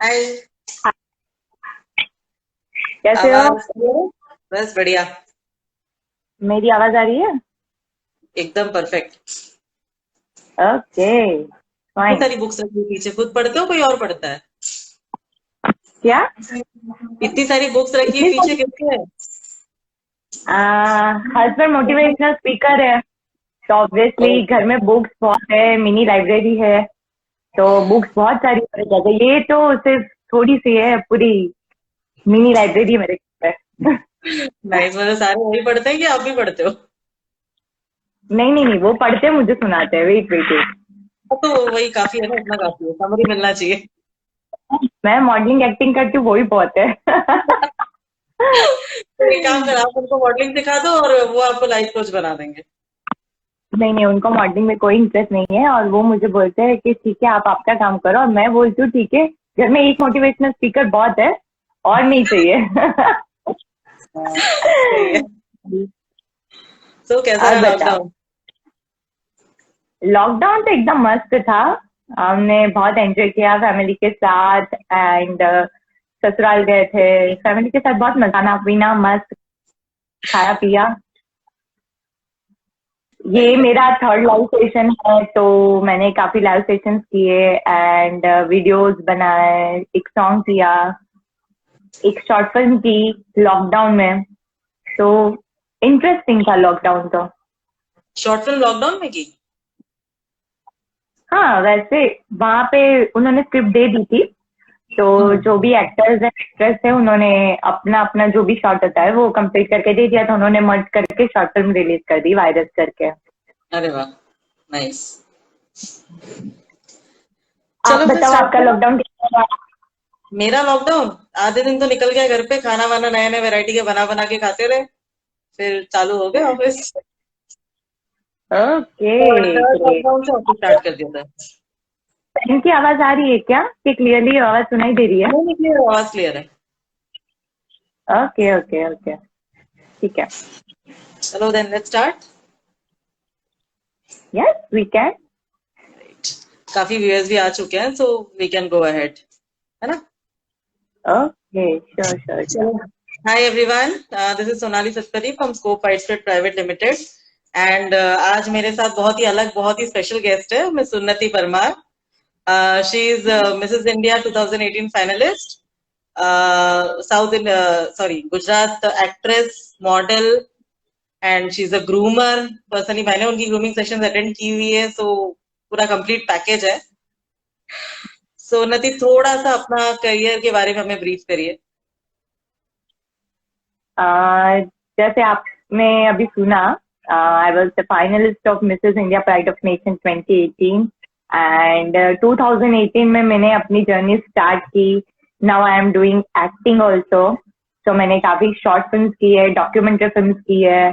हाय। कैसे हो? आवाज बस बढ़िया। मेरी आवाज आ रही है? एकदम परफेक्ट। ओके, इतनी फाइन। सारी बुक्स रखी है पीछे, खुद पढ़ते हो कोई और पढ़ता है? क्या? इतनी सारी बुक्स रखी है इतनी पीछे, सारी? किसके है? हस्बैंड मोटिवेशनल स्पीकर है, तो ऑब्वियसली ओके। घर में बुक्स बहुत है, मिनी लाइब्रेरी है। तो बुक्स बहुत सारी पढ़ी जाती है। ये तो सिर्फ थोड़ी सी है, पूरी मिनी लाइब्रेरी मेरे घर पे। नाइस, मतलब सारे वही पढ़ते हैं कि आप भी पढ़ते हो? नहीं नहीं नहीं, वो पढ़ते हैं, मुझे सुनाते हैं। Wait wait wait. हाँ, तो वही काफी है ना, इतना काफी है, समरी मिलना चाहिए। मैं मॉडलिंग एक्टिंग करती हूँ, वही बहुत है। तो एक काम कर, आप उनको मॉडलिंग सिखा दो और वो आपको लाइफ कोच बना देंगे। नहीं नहीं, उनको मॉडलिंग में कोई इंटरेस्ट नहीं है, और वो मुझे बोलते हैं कि ठीक है, आप आपका काम करो, और मैं बोलती हूँ ठीक है, घर में एक मोटिवेशनल स्पीकर बहुत है, और नहीं चाहिए। हाँ, सही है। तो कैसा और रहा बताओ। लॉकडाउन? लॉकडाउन तो एकदम मस्त था। हमने बहुत एंजॉय किया फैमिली के साथ, एंड ससुराल गए थे, फैमिली के साथ बहुत मजा, खाना पीना मस्त, खाया पिया। सही ये है। मेरा थर्ड लाइव सेशन है, तो मैंने काफी लाइव सेशंस किए, एंड वीडियोस बनाए, एक सॉन्ग किया, एक शॉर्ट फिल्म की लॉकडाउन में। तो इंटरेस्टिंग था लॉकडाउन तो। शॉर्ट फिल्म लॉकडाउन में की? हाँ, वैसे वहां पे उन्होंने स्क्रिप्ट दे दी थी, तो हम्म। जो भी एक्टर्स हैं एक्ट्रेस है, उन्होंने अपना अपना जो भी शॉट होता है वो कंप्लीट करके दे दिया था, उन्होंने मर्ज करके शॉर्ट फिल्म रिलीज कर दी वायरस करके। अरे वाह, नाइस। आप चलो फिर बताओ, स्टार्ट आपका करो। लॉकडाउन कैसा रहा? मेरा लॉकडाउन आधे दिन तो निकल गया घर पे, खाना वाना नए नए वैरायटी के बना बना के खाते रहे। फिर चालू हो गया ऑफिस। ओके, और थर्ड ग्रेट। लॉकडाउन से ऑफिस स्टार्ट कर दिया था। इनकी आवाज आ रही है क्या, कि क्लियरली आवाज सुनाई दे रही है? नहीं निकली, आवाज क्लियर है। ओके ओके ओके, ठीक है। चलो then let's start. Yes we can. काफी व्यूअर्स भी आ चुके हैं, so we can go ahead, है ना? Okay, sure sure sure. चलो। Hi everyone, this is Sonali Satpathy from Scope Widespread Private Limited. And आज मेरे साथ बहुत ही अलग, बहुत ही स्पेशल गेस्ट है, miss Unnati Parmar. She is Mrs India 2018 finalist, south in sorry Gujarat actress, model, and she is a groomer. Personally मैंने उनकी ग्रूमिंग सेशंस अटेंड की हुई है, सो पूरा कंप्लीट पैकेज है। सो उन्नति, थोड़ा सा अपना करियर के बारे में हमें ब्रीफ करिए। जैसे आपने अभी सुना, I was the finalist of Mrs India pride of nation 2018, and 2018 में मैंने अपनी जर्नी स्टार्ट की। Now I am doing acting also. तो मैंने काफी शॉर्ट फिल्म की है, डॉक्यूमेंट्री फिल्म की है,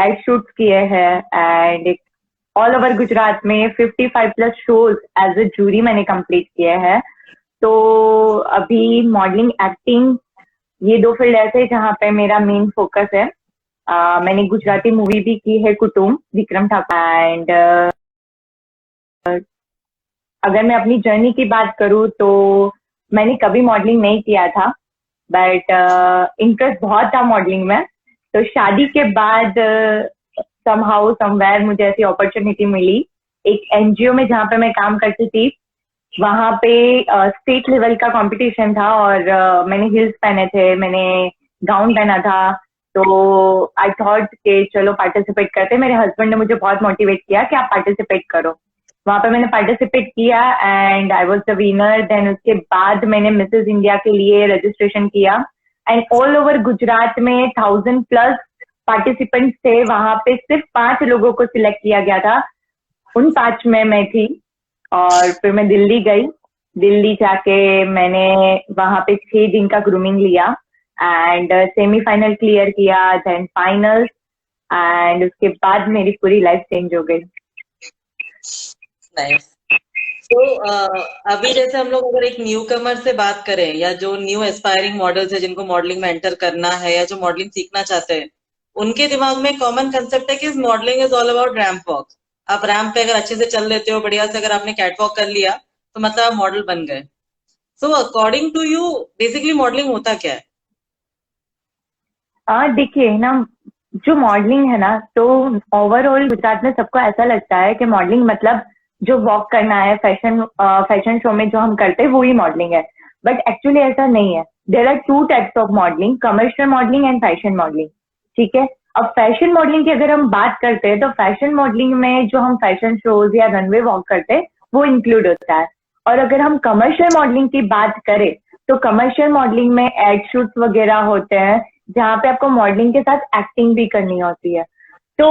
एड शूट्स किए हैं, एंड ऑल ओवर गुजरात में 55 plus shows as a jury मैंने कंप्लीट किए हैं। तो अभी मॉडलिंग एक्टिंग, ये दो फील्ड ऐसे हैं जहाँ पे मेरा मेन फोकस है। मैंने गुजराती मूवी भी की है, कुटुम, विक्रम ठाकुर, एंड अगर मैं अपनी जर्नी की बात करूँ तो मैंने कभी मॉडलिंग नहीं किया था, बट इंटरेस्ट बहुत था मॉडलिंग में। तो शादी के बाद समहाउ समवेयर मुझे ऐसी अपॉर्चुनिटी मिली, एक एनजीओ में जहाँ पे मैं काम करती थी। वहां पे स्टेट लेवल का कंपटीशन था, और मैंने हिल्स पहने थे, मैंने गाउन पहना था। तो आई थॉट कि चलो पार्टिसिपेट करते हैं। मेरे हस्बैंड ने मुझे बहुत मोटिवेट किया कि आप पार्टिसिपेट करो। वहां पे मैंने पार्टिसिपेट किया, and I was the winner. Then उसके बाद मैंने मिसेस इंडिया के लिए रजिस्ट्रेशन किया, एंड ऑल ओवर गुजरात में 1000+ पार्टिसिपेंट्स थे। वहां पे सिर्फ 5 लोगों को सिलेक्ट किया गया था, उन 5 में मैं थी। और फिर मैं दिल्ली गई। दिल्ली जाके मैंने वहां पे 6 दिन का ग्रूमिंग लिया, एंड सेमीफाइनल क्लियर किया, देन फाइनल, एंड उसके बाद मेरी पूरी लाइफ चेंज हो गई। नाइस। तो अभी जैसे हम लोग अगर एक न्यू कमर से बात करें, या जो न्यू एस्पायरिंग मॉडल्स है जिनको मॉडलिंग में एंटर करना है, या जो मॉडलिंग सीखना चाहते हैं, उनके दिमाग में कॉमन कंसेप्ट है कि modelling is all about ramp walk. आप रैंप पे अगर अच्छे से चल लेते हो, बढ़िया से अगर आपने कैट वॉक कर लिया, तो मतलब आप मॉडल बन गए। So according to you, basically modelling होता क्या है? देखिए ना, जो मॉडलिंग है ना, तो ओवरऑल गुजरात में सबको ऐसा लगता है कि मॉडलिंग मतलब जो वॉक करना है फैशन शो में जो हम करते हैं वो ही मॉडलिंग है। बट एक्चुअली ऐसा नहीं है। There are two types of modelling, commercial modelling and fashion modelling. ठीक है। अब फैशन मॉडलिंग की अगर हम बात करते हैं तो फैशन मॉडलिंग में जो हम फैशन शोज या रनवे वॉक करते हैं वो इंक्लूड होता है। और अगर हम कमर्शियल मॉडलिंग की बात करें तो कमर्शियल मॉडलिंग में एड शूट्स वगैरह होते हैं जहाँ पे आपको मॉडलिंग के साथ एक्टिंग भी करनी होती है। तो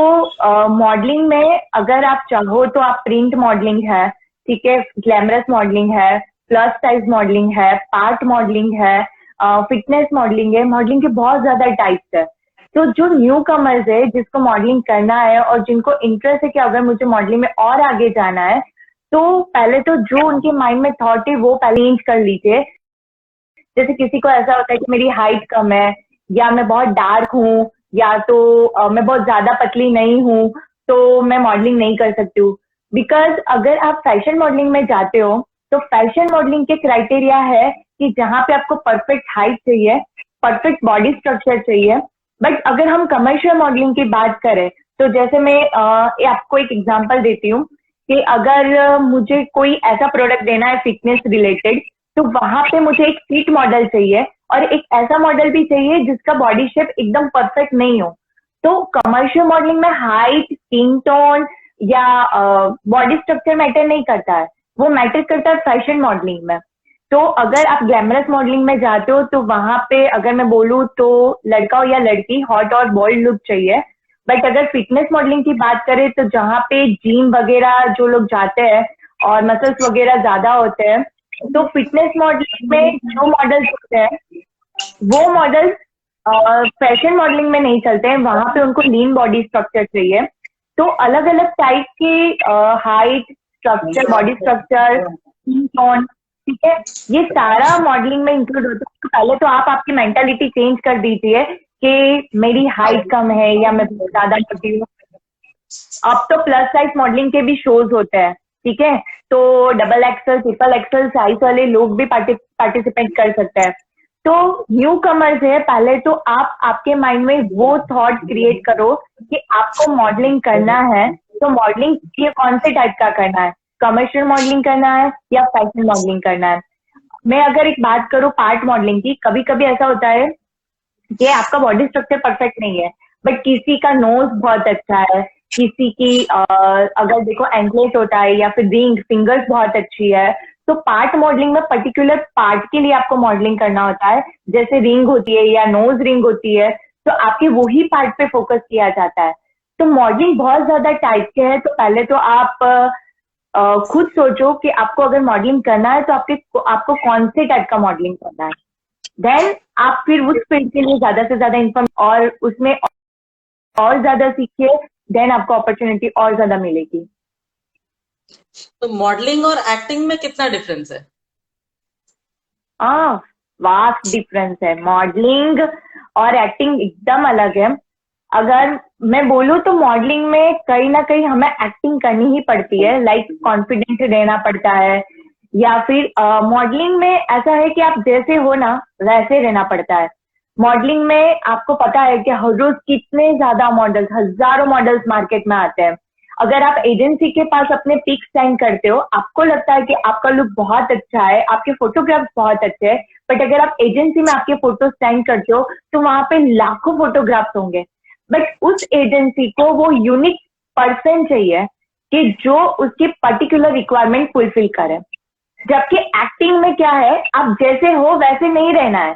मॉडलिंग में अगर आप चाहो तो आप प्रिंट मॉडलिंग है, ठीक है, ग्लैमरस मॉडलिंग है, प्लस साइज मॉडलिंग है, पार्ट मॉडलिंग है, फिटनेस मॉडलिंग है। मॉडलिंग के बहुत ज्यादा टाइप्स है। तो जो न्यू कमर्स है जिसको मॉडलिंग करना है और जिनको इंटरेस्ट है कि अगर मुझे मॉडलिंग में और आगे जाना है तो पहले तो जो उनके माइंड में थॉट है वो पहले चेंज कर लीजिए। जैसे किसी को ऐसा होता है कि मेरी हाइट कम है, या मैं बहुत डार्क हूँ, या तो मैं बहुत ज्यादा पतली नहीं हूँ, तो मैं मॉडलिंग नहीं कर सकती हूँ। बिकॉज अगर आप फैशन मॉडलिंग में जाते हो तो फैशन मॉडलिंग के क्राइटेरिया है कि जहाँ पे आपको परफेक्ट हाइट चाहिए, परफेक्ट बॉडी स्ट्रक्चर चाहिए। बट अगर हम कमर्शियल मॉडलिंग की बात करें तो जैसे मैं आपको एक एग्जांपल देती हूँ कि अगर मुझे कोई ऐसा प्रोडक्ट देना है फिटनेस रिलेटेड, तो वहां पे मुझे एक फिट मॉडल चाहिए और एक ऐसा मॉडल भी चाहिए जिसका बॉडी शेप एकदम परफेक्ट नहीं हो। तो कमर्शियल मॉडलिंग में हाइट, स्किन टोन या बॉडी स्ट्रक्चर मैटर नहीं करता है, वो मैटर करता है फैशन मॉडलिंग में। तो अगर आप ग्लैमरस मॉडलिंग में जाते हो तो वहां पे अगर मैं बोलूँ तो लड़का हो या लड़की, हॉट और बोल्ड लुक चाहिए। बट अगर फिटनेस मॉडलिंग की बात करें तो जहाँ पे जिम वगैरह जो लोग जाते हैं और मसल्स वगैरह ज्यादा होते हैं, तो फिटनेस मॉडलिंग में जो मॉडल्स होते हैं वो मॉडल्स फैशन मॉडलिंग में नहीं चलते हैं। वहां पे उनको लीन बॉडी स्ट्रक्चर चाहिए। तो अलग अलग टाइप के height, structure, body structure, skin tone, ठीक है, ये सारा मॉडलिंग में इंक्लूड होता है। तो पहले तो आप आपकी मेंटालिटी चेंज कर दीजिए कि मेरी हाइट कम है या मैं ज्यादा मोटी हूँ। अब तो प्लस साइज मॉडलिंग के भी शोज होते हैं, ठीक है, तो double axle, triple XL size वाले लोग भी पार्टिसिपेट कर सकते हैं। तो न्यू कमर्स है, पहले तो आप आपके माइंड में वो थॉट क्रिएट करो कि आपको मॉडलिंग करना है, तो मॉडलिंग ये कौन से टाइप का करना है, कमर्शियल मॉडलिंग करना है या फैशन मॉडलिंग करना है। मैं अगर एक बात करूँ पार्ट मॉडलिंग की, कभी कभी ऐसा होता है कि आपका बॉडी स्ट्रक्चर परफेक्ट नहीं है बट किसी का नोज बहुत अच्छा है, किसी की अगर देखो एंकलेट होता है या फिर रिंग फिंगर्स बहुत अच्छी है। तो पार्ट मॉडलिंग में पर्टिकुलर पार्ट के लिए आपको मॉडलिंग करना होता है। जैसे रिंग होती है या नोज रिंग होती है तो आपके वही पार्ट पे फोकस किया जाता है। तो मॉडलिंग बहुत ज्यादा टाइप के है। तो पहले तो आप खुद सोचो कि आपको अगर मॉडलिंग करना है तो आपको कौन से टाइप का मॉडलिंग करना है। देन आप फिर उस फील्ड के लिए ज्यादा से ज्यादा इन्फॉर्म और उसमें और ज्यादा सीखिए, देन आपको अपॉर्चुनिटी और ज्यादा मिलेगी। तो मॉडलिंग और एक्टिंग में कितना डिफरेंस है? वास्ट डिफरेंस है। मॉडलिंग और एक्टिंग एकदम अलग है। अगर मैं बोलूँ तो मॉडलिंग में कहीं ना कहीं हमें एक्टिंग करनी ही पड़ती है, लाइक कॉन्फिडेंट रहना पड़ता है, या फिर मॉडलिंग में ऐसा है कि आप जैसे हो ना वैसे रहना पड़ता है। मॉडलिंग में आपको पता है कि हर रोज कितने ज्यादा मॉडल्स, हजारों मॉडल्स मार्केट में आते हैं। अगर आप एजेंसी के पास अपने पिक्स सेंड करते हो, आपको लगता है कि आपका लुक बहुत अच्छा है, आपके फोटोग्राफ्स बहुत अच्छे हैं, बट अगर आप एजेंसी में आपके फोटो सेंड करते हो तो वहां पे लाखों फोटोग्राफ्स होंगे, बट उस एजेंसी को वो यूनिक पर्सन चाहिए कि जो उसकी पर्टिकुलर रिक्वायरमेंट फुलफिल करे। जबकि एक्टिंग में क्या है, आप जैसे हो वैसे नहीं रहना है,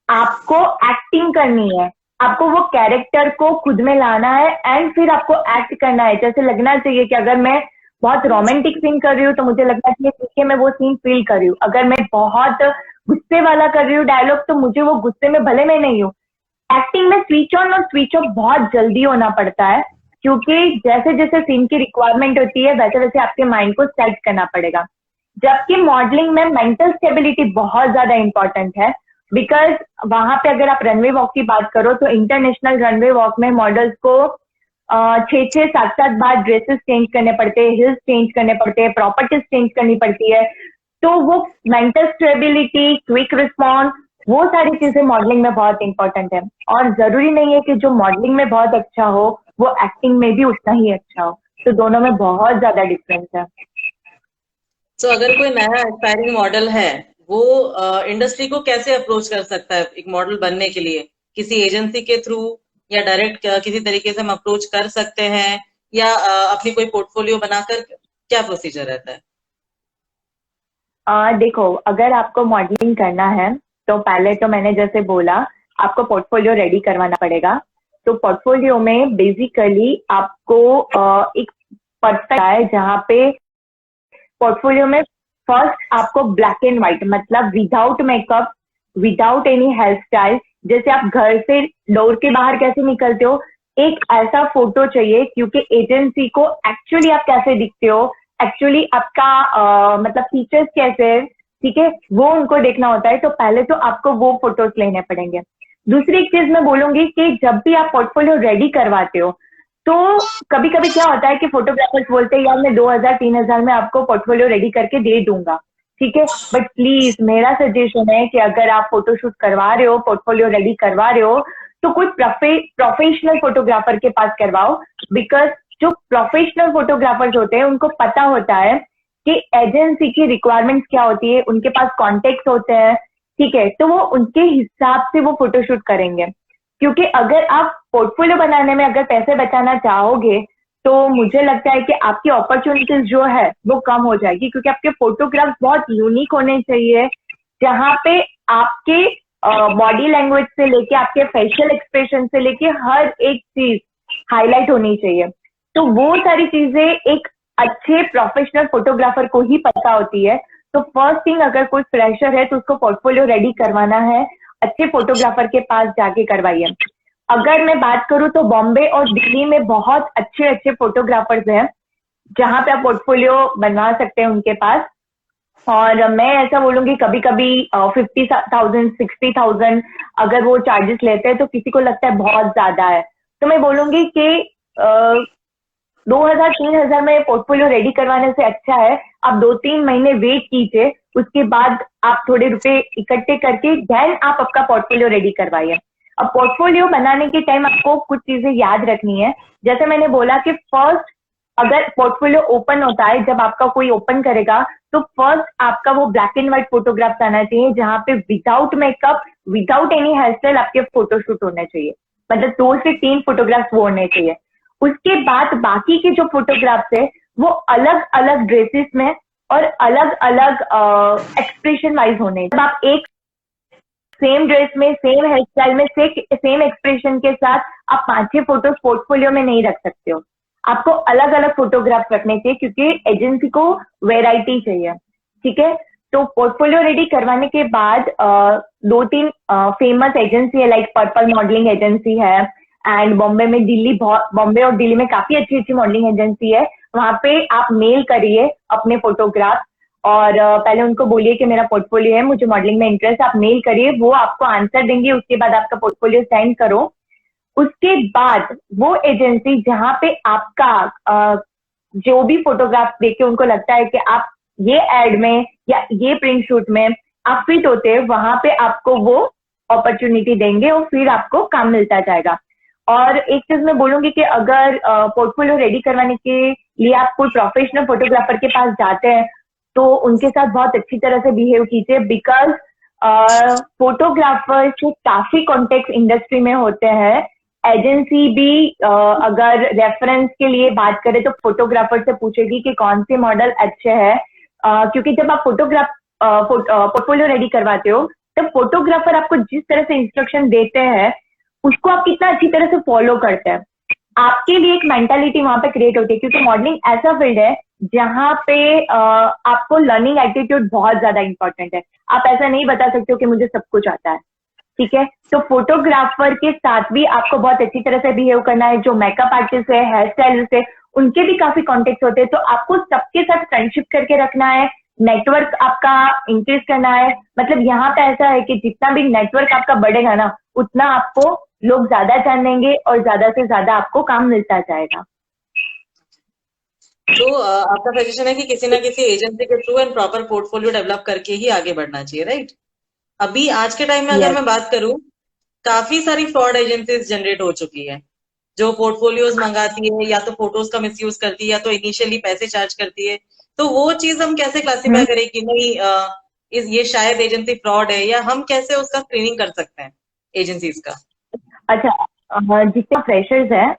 आपको एक्टिंग करनी है, आपको वो कैरेक्टर को खुद में लाना है एंड फिर आपको एक्ट करना है। जैसे लगना चाहिए कि अगर मैं बहुत रोमांटिक सीन कर रही हूँ तो मुझे लगना चाहिए ठीक है मैं वो सीन फील कर रही हूँ। अगर मैं बहुत गुस्से वाला कर रही हूँ डायलॉग तो मुझे वो गुस्से में भले मैं नहीं हूँ। एक्टिंग में स्विच ऑन और स्विच ऑफ बहुत जल्दी होना पड़ता है, क्योंकि जैसे जैसे सीन की रिक्वायरमेंट होती है वैसे वैसे आपके माइंड को सेट करना पड़ेगा। जबकि मॉडलिंग में मेंटल स्टेबिलिटी बहुत ज्यादा इंपॉर्टेंट है। बिकॉज वहां पे अगर आप रनवे वॉक की बात करो तो इंटरनेशनल रनवे वॉक में मॉडल्स को 6-7 बार ड्रेसेस चेंज करने पड़ते हैं, हिल्स चेंज करने पड़ते हैं, प्रॉपर्टीज चेंज करनी पड़ती है। तो वो मेंटल स्टेबिलिटी, क्विक रिस्पॉन्स, वो सारी चीजें मॉडलिंग में बहुत इंपॉर्टेंट है। और जरूरी नहीं है कि जो मॉडलिंग में बहुत अच्छा हो वो एक्टिंग में भी उतना ही अच्छा हो, तो दोनों में बहुत ज्यादा डिफरेंस है। तो अगर कोई नया एस्पायरिंग मॉडल है, वो इंडस्ट्री को कैसे अप्रोच कर सकता है एक मॉडल बनने के लिए? किसी एजेंसी के थ्रू या डायरेक्ट किसी तरीके से हम अप्रोच कर सकते हैं, या अपनी कोई पोर्टफोलियो बनाकर, क्या प्रोसीजर रहता है? देखो, अगर आपको मॉडलिंग करना है तो पहले तो मैंने जैसे बोला आपको पोर्टफोलियो रेडी करवाना पड़ेगा। तो पोर्टफोलियो में बेसिकली आपको एक परफेक्ट है जहाँ पे पोर्टफोलियो में फर्स्ट आपको ब्लैक एंड व्हाइट, मतलब without makeup, without any hair style, जैसे आप घर से डोर के बाहर कैसे निकलते हो, एक ऐसा फोटो चाहिए। क्योंकि एजेंसी को एक्चुअली आप कैसे दिखते हो, एक्चुअली आपका मतलब फीचर्स कैसे है, ठीक है, वो उनको देखना होता है। तो पहले तो आपको वो फोटोज लेने पड़ेंगे। दूसरी एक चीज मैं बोलूंगी कि जब भी आप पोर्टफोलियो रेडी करवाते हो तो कभी कभी क्या होता है कि फोटोग्राफर्स बोलते हैं यार मैं 2000-3000 में आपको पोर्टफोलियो रेडी करके दे दूंगा, ठीक है। बट प्लीज मेरा सजेशन है कि अगर आप फोटोशूट करवा रहे हो, पोर्टफोलियो रेडी करवा रहे हो, तो कुछ प्रोफेशनल फोटोग्राफर के पास करवाओ। बिकॉज जो प्रोफेशनल फोटोग्राफर्स होते हैं उनको पता होता है कि एजेंसी की रिक्वायरमेंट्स क्या होती है, उनके पास कॉन्टेक्ट होते हैं, ठीक है, तो वो उनके हिसाब से वो फोटोशूट करेंगे। क्योंकि अगर आप पोर्टफोलियो बनाने में अगर पैसे बचाना चाहोगे तो मुझे लगता है कि आपकी अपॉर्चुनिटीज जो है वो कम हो जाएगी। क्योंकि आपके फोटोग्राफ्स बहुत यूनिक होने चाहिए, जहाँ पे आपके बॉडी लैंग्वेज से लेके आपके फेशियल एक्सप्रेशन से लेके हर एक चीज हाईलाइट होनी चाहिए। तो वो सारी चीजें एक अच्छे प्रोफेशनल फोटोग्राफर को ही पता होती है। तो फर्स्ट थिंग, अगर कोई फ्रेशर है तो उसको पोर्टफोलियो रेडी करवाना है, अच्छे फोटोग्राफर के पास जाके करवाइए। अगर मैं बात करूं तो बॉम्बे और दिल्ली में बहुत अच्छे अच्छे फोटोग्राफर्स हैं जहां पे आप पोर्टफोलियो बनवा सकते हैं उनके पास। और मैं ऐसा बोलूंगी कभी कभी 50,000 60,000 अगर वो चार्जेस लेते हैं तो किसी को लगता है बहुत ज्यादा है। तो मैं बोलूंगी कि 2000-3000 में पोर्टफोलियो रेडी करवाने से अच्छा है आप 2-3 महीने वेट कीजिए, उसके बाद आप थोड़े रुपए इकट्ठे करके देन आप आपका पोर्टफोलियो रेडी करवाइए। अब पोर्टफोलियो बनाने के टाइम आपको कुछ चीजें याद रखनी है। जैसे मैंने बोला कि फर्स्ट अगर पोर्टफोलियो ओपन होता है, जब आपका कोई ओपन करेगा तो फर्स्ट आपका वो ब्लैक एंड व्हाइट फोटोग्राफ्स आना चाहिए जहां पे without makeup, without any hair style आपके फोटोशूट होने चाहिए। मतलब 2 से 3 फोटोग्राफ्स वो होने चाहिए। उसके बाद बाकी के जो फोटोग्राफ्स है वो अलग अलग ड्रेसेस में और अलग अलग एक्सप्रेशन वाइज होने। जब आप एक सेम ड्रेस में, सेम हेयर स्टाइल में, सेम एक्सप्रेशन के साथ आप 5-6 फोटोज पोर्टफोलियो में नहीं रख सकते हो। आपको अलग अलग फोटोग्राफ रखने चाहिए क्योंकि एजेंसी को वेराइटी चाहिए, ठीक है। तो पोर्टफोलियो रेडी करवाने के बाद 2-3 फेमस एजेंसी है, लाइक पर्पल मॉडलिंग एजेंसी है, एंड बॉम्बे और दिल्ली में काफी अच्छी अच्छी मॉडलिंग एजेंसी है। वहां पे आप मेल करिए अपने फोटोग्राफ और पहले उनको बोलिए कि मेरा पोर्टफोलियो है, मुझे मॉडलिंग में इंटरेस्ट, आप मेल करिए, वो आपको आंसर देंगे। उसके बाद आपका पोर्टफोलियो सेंड करो। उसके बाद वो एजेंसी जहां पे आपका जो भी फोटोग्राफ देख के उनको लगता है कि आप ये एड में या ये प्रिंट शूट में आप फिट होते हैं, वहां पे आपको वो अपॉर्चुनिटी देंगे और फिर आपको काम मिलता जाएगा। और एक चीज मैं बोलूंगी कि अगर पोर्टफोलियो रेडी करवाने के लिए आप कोई प्रोफेशनल फोटोग्राफर के पास जाते हैं तो उनके साथ बहुत अच्छी तरह से बिहेव कीजिए। बिकॉज फोटोग्राफर्स के काफी कॉन्टेक्ट इंडस्ट्री में होते हैं। एजेंसी भी अगर रेफरेंस के लिए बात करें तो फोटोग्राफर से पूछेगी कि कौन से मॉडल अच्छे हैं। क्योंकि जब आप पोर्टफोलियो रेडी करवाते हो तब फोटोग्राफर आपको जिस तरह से इंस्ट्रक्शन देते हैं उसको आप कितना अच्छी तरह से फॉलो करते हैं, आपके लिए एक मेंटालिटी वहां पे क्रिएट होती है। क्योंकि मॉडलिंग ऐसा फील्ड है जहां पे आपको लर्निंग एटीट्यूड बहुत ज्यादा इंपॉर्टेंट है। आप ऐसा नहीं बता सकते हो कि मुझे सब कुछ आता है, ठीक है। तो फोटोग्राफर के साथ भी आपको बहुत अच्छी तरह से बिहेव करना है। जो मेकअप आर्टिस्ट है, हेयर स्टाइलिस्ट है, उनके भी काफी कॉन्टेक्ट होते हैं। तो आपको सबके साथ फ्रेंडशिप करके रखना है, नेटवर्क आपका इंक्रीज करना है। मतलब यहाँ पे ऐसा है कि जितना भी नेटवर्क आपका बढ़ेगा ना उतना आपको लोग ज्यादा जानेंगे और ज्यादा से ज्यादा आपको काम मिलता जाएगा। तो आपका सजेशन है कि किसी ना किसी एजेंसी के through and proper portfolio develop करके ही आगे बढ़ना चाहिए, राइट? अभी आज के टाइम में अगर यस। मैं बात करूं, काफी सारी फ्रॉड एजेंसीज जनरेट हो चुकी है, जो पोर्टफोलियोज मंगाती है, या तो फोटोज का मिसयूज करती है, या तो इनिशियली पैसे चार्ज करती है। तो वो चीज हम कैसे क्लासिफाई करें कि नहीं ये शायद एजेंसी फ्रॉड है, या हम कैसे उसका स्क्रीनिंग कर सकते हैं एजेंसीज का? अच्छा, जितने फ्रेशर्स हैं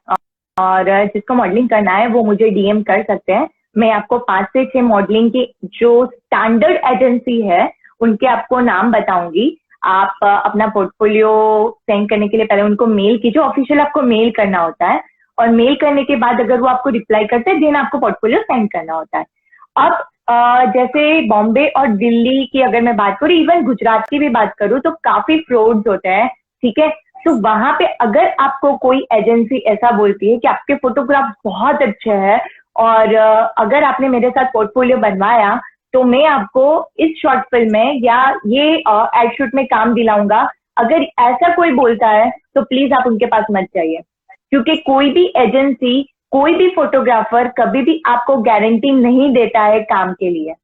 और जिसको मॉडलिंग करना है वो मुझे डीएम कर सकते हैं। मैं आपको 5 से 6 मॉडलिंग की जो स्टैंडर्ड एजेंसी है उनके आपको नाम बताऊंगी। आप अपना पोर्टफोलियो सेंड करने के लिए पहले उनको मेल कीजिए। ऑफिशियल आपको मेल करना होता है, और मेल करने के बाद अगर वो आपको रिप्लाई करते हैं देन आपको पोर्टफोलियो सेंड करना होता है। अब जैसे बॉम्बे और दिल्ली की अगर मैं बात करूँ, इवन गुजरात की भी बात करूँ, तो काफी फ्रॉड्स होते हैं। ठीक है, तो वहां पे अगर आपको कोई एजेंसी ऐसा बोलती है कि आपके फोटोग्राफ बहुत अच्छे हैं और अगर आपने मेरे साथ पोर्टफोलियो बनवाया तो मैं आपको इस शॉर्ट फिल्म में या ये एड शूट में काम दिलाऊंगा, अगर ऐसा कोई बोलता है तो प्लीज आप उनके पास मत जाइए। क्योंकि कोई भी एजेंसी, कोई भी फोटोग्राफर कभी भी आपको गारंटी नहीं देता है काम के लिए।